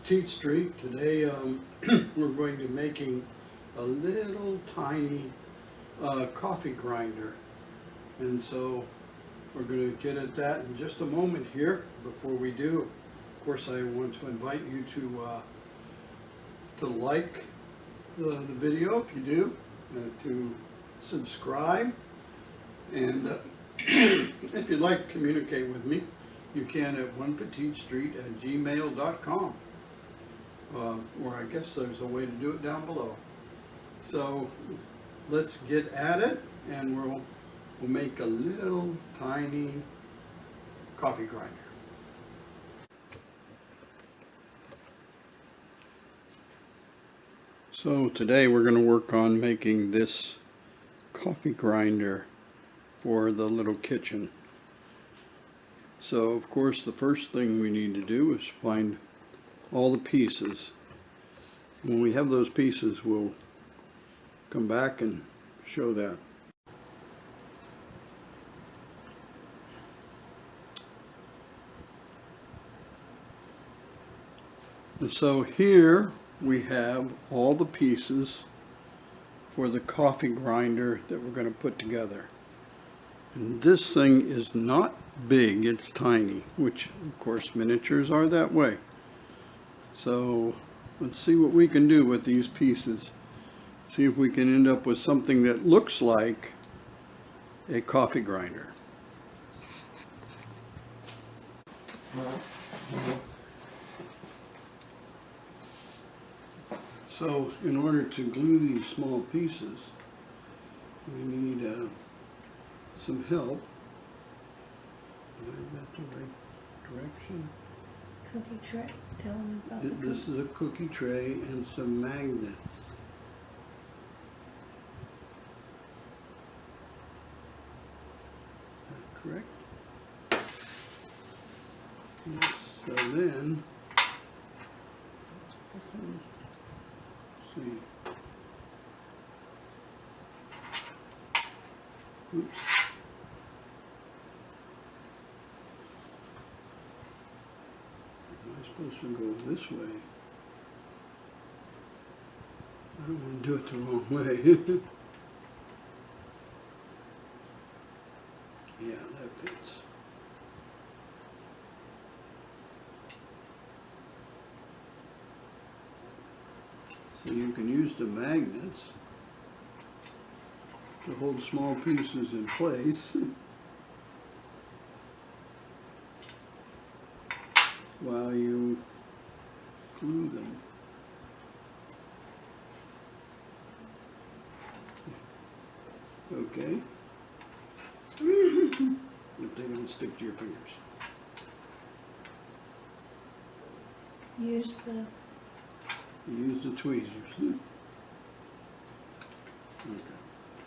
Petite Street. Today we're going to be making a little tiny coffee grinder, and so we're going to get at that in just a moment here. Before we do, of course, I want to invite you to like the video if you do, to subscribe, and if you'd like to communicate with me, you can at onepetitestreet@gmail.com, or I guess there's a way to do it down below. So let's get at it, and we'll make a little tiny coffee grinder. So today we're going to work on making this coffee grinder for the little kitchen. So of course the first thing we need to do is find all the pieces. When we have those pieces, we'll come back and show that. And so here we have all the pieces for the coffee grinder that we're going to put together. And this thing is not big, it's tiny, which of course miniatures are that way. So let's see what we can do with these pieces. See if we can end up with something that looks like a coffee grinder. So in order to glue these small pieces, we need some help. Is that the right direction? Cookie tray. Tell them about the cookie. This is a cookie tray and some magnets. Is that correct? Yes. So then, let's see. Oops. Am I supposed to go this way? I don't want to do it the wrong way. Yeah, that fits. So you can use the magnets to hold small pieces in place while you glue them. Okay. If they don't stick to your fingers. Use the Use the tweezers. Okay,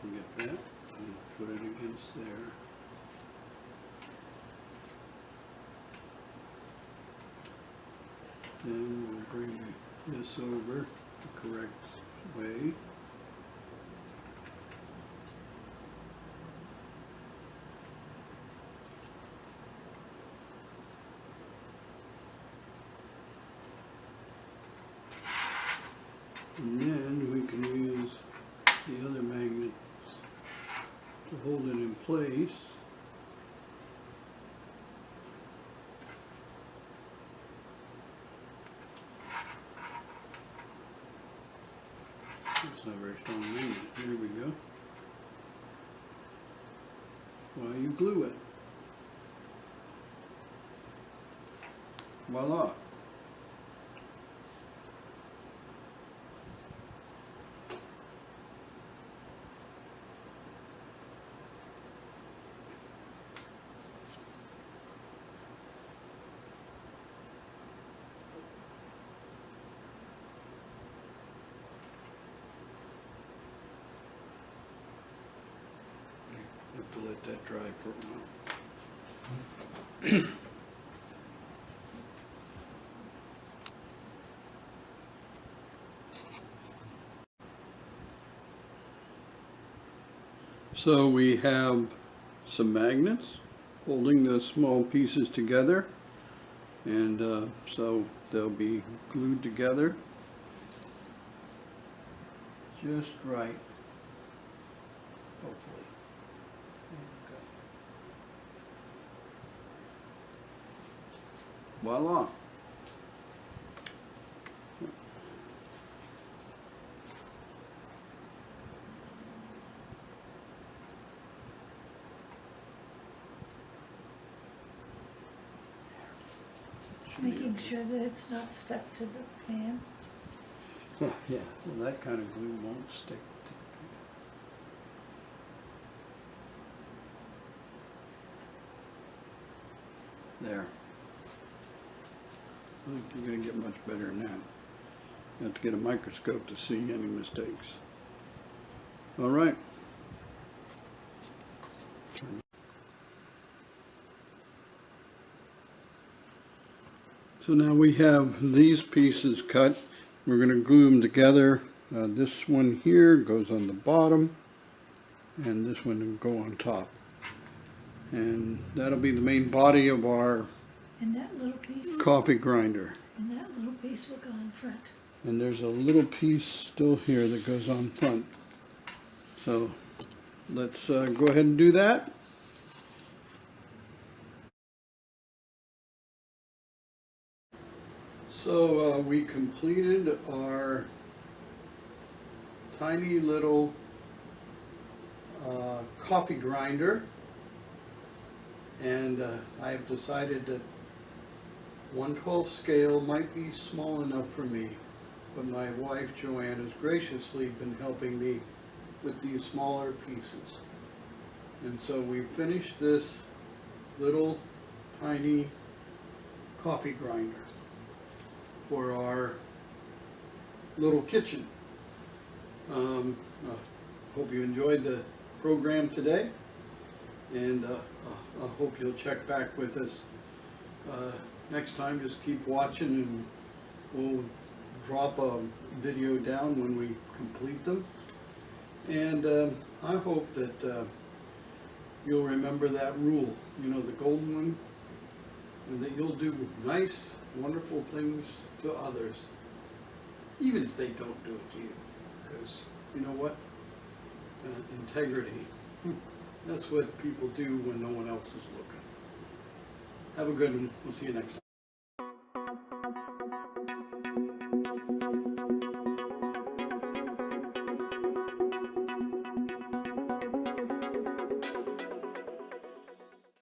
we'll get that and put it against there. Then we'll bring this over the correct way. And then we can use the other magnets to hold it in place. That's not a very strong magnet. There we go. While you glue it. Voila. Have to let that dry for a while. So we have some magnets holding the small pieces together, and so they'll be glued together just right, hopefully. There you go. Voila. Making sure that it's not stuck to the pan. Yeah, well, that kind of glue won't stick to the pan. There. I think you're going to get much better than that. You have to get a microscope to see any mistakes. All right. So now we have these pieces cut. We're going to glue them together. This one here goes on the bottom, and this one will go on top. And that'll be the main body of our And that little piece. coffee grinder. And that little piece will go in front. And there's a little piece still here that goes on front. So let's go ahead and do that. So we completed our tiny little coffee grinder, and I've decided that 1/12 scale might be small enough for me, but my wife JoAnn has graciously been helping me with these smaller pieces. And so we finished this little tiny coffee grinder for our little kitchen. Hope you enjoyed the program today, and I hope you'll check back with us next time. Just keep watching, and we'll drop a video down when we complete them. And I hope that you'll remember that rule, you know, the golden one, and that you'll do nice, wonderful things to others, even if they don't do it to you. Because you know what? Integrity, that's what people do when no one else is looking. Have a good one. We'll see you next time.